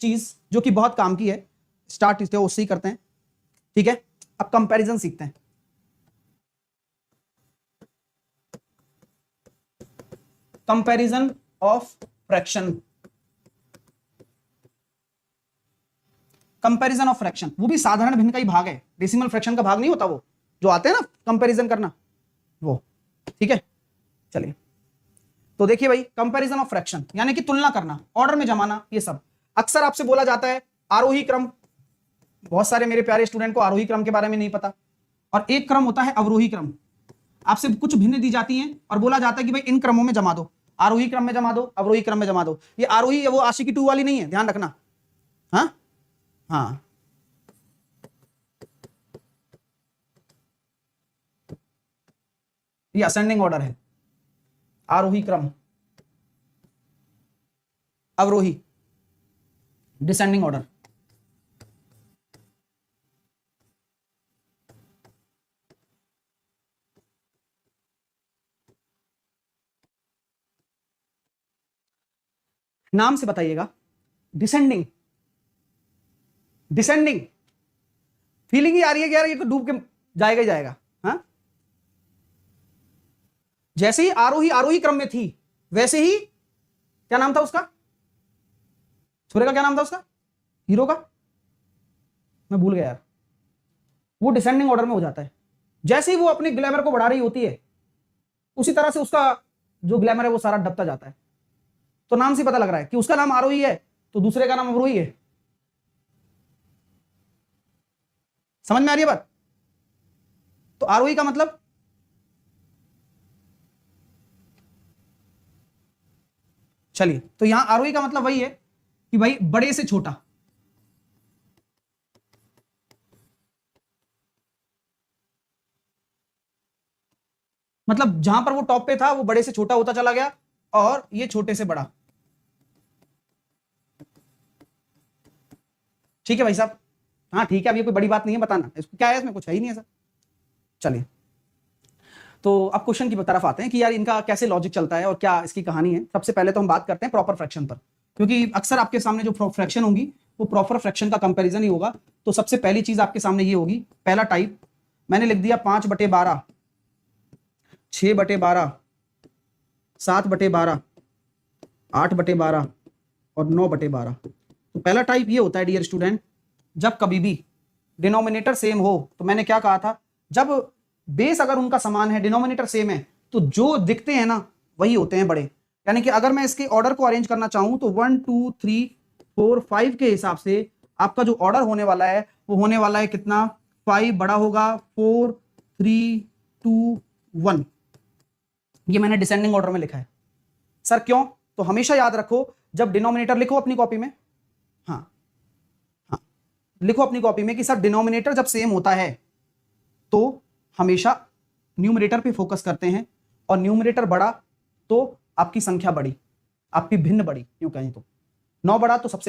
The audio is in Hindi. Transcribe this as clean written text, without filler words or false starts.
चीज जो कि बहुत काम की है, स्टार्ट इससे उससे ही करते हैं, ठीक है। अब कंपैरिजन सीखते हैं। Comparison of fraction, comparison of fraction, वो भी साधारण भिन्न का ही भाग है, डेसिमल फ्रैक्शन का भाग नहीं होता, वो जो आते हैं ना कंपैरिजन करना, वो, ठीक है। चलिए, तो देखिए भाई, कंपैरिजन ऑफ फ्रैक्शन यानी कि तुलना करना, ऑर्डर में जमाना, ये सब अक्सर आपसे बोला जाता है आरोही क्रम। बहुत सारे मेरे प्यारे स्टूडेंट को आरोही क्रम के बारे में नहीं पता। और एक क्रम होता है अवरोही क्रम। आपसे कुछ भिन्न दी जाती हैं और बोला जाता है कि भाई इन क्रमों में जमा दो, आरोही क्रम में जमा दो, अवरोही क्रम में जमा दो। ये आरोही है, वो आशिकी 2 वाली नहीं है, ध्यान रखना। हाँ हाँ, ये असेंडिंग ऑर्डर है, आरोही क्रम, अवरोही डिसेंडिंग ऑर्डर। नाम से बताइएगा, डिसेंडिंग, डिसेंडिंग फीलिंग ही आ रही है कि यार ये तो डूब के जाएगा ही जाएगा। हाँ, जैसे ही आरोही आरोही क्रम में थी, वैसे ही क्या नाम था उसका, छोरे का क्या नाम था उसका, हीरो का, मैं भूल गया यार। वो डिसेंडिंग ऑर्डर में हो जाता है। जैसे ही वो अपने ग्लैमर को बढ़ा रही होती है, उसी तरह से उसका जो ग्लैमर है वो सारा दबता जाता है। तो नाम से पता लग रहा है कि उसका नाम आरोही है तो दूसरे का नाम अवरोही है। समझ में आ रही है बात? तो आरोही का मतलब, चलिए, तो यहां आरोही का मतलब वही है कि भाई बड़े से छोटा, मतलब जहां पर वो टॉप पे था वो बड़े से छोटा होता चला गया और ये छोटे से बड़ा। ठीक है भाई साहब? हाँ ठीक है, अब ये कोई बड़ी बात नहीं है बताना, इसको क्या है, इसमें कुछ है ही नहीं ऐसा। चलिए, तो अब क्वेश्चन की तरफ आते हैं कि यार इनका कैसे लॉजिक चलता है और क्या इसकी कहानी है। सबसे पहले तो हम बात करते हैं प्रॉपर फ्रैक्शन पर, क्योंकि अक्सर आपके सामने जो फ्रैक्शन होंगी वो प्रॉपर फ्रैक्शन का कंपैरिजन ही होगा। तो सबसे पहली चीज आपके सामने ये होगी, पहला टाइप मैंने लिख दिया 5/12, 6/12, 7/12, 8/12 और 9/12। तो पहला टाइप ये होता है डियर स्टूडेंट, जब कभी भी डिनोमिनेटर सेम हो, तो मैंने क्या कहा था, जब बेस अगर उनका समान है, डिनोमिनेटर सेम है, तो जो दिखते हैं ना वही होते हैं बड़े। यानी कि अगर मैं इसके ऑर्डर को अरेंज करना चाहूं तो 1 2 3 4 5 के हिसाब से आपका जो ऑर्डर होने वाला है वो होने वाला है कितना, 5 बड़ा होगा, 4 3 2 1। ये मैंने डिसेंडिंग ऑर्डर में लिखा है। सर क्यों? तो हमेशा याद रखो, जब डिनोमिनेटर लिखो अपनी कॉपी में, हाँ हाँ लिखो अपनी कॉपी में कि सर डिनोमिनेटर जब सेम होता है तो हमेशा न्यूमरेटर पे फोकस करते हैं, और न्यूमरेटर बड़ा तो आपकी संख्या बड़ी, आपकी भिन्न बड़ी, यूं कहें तो 9 बड़ा तो सबसे बड़ा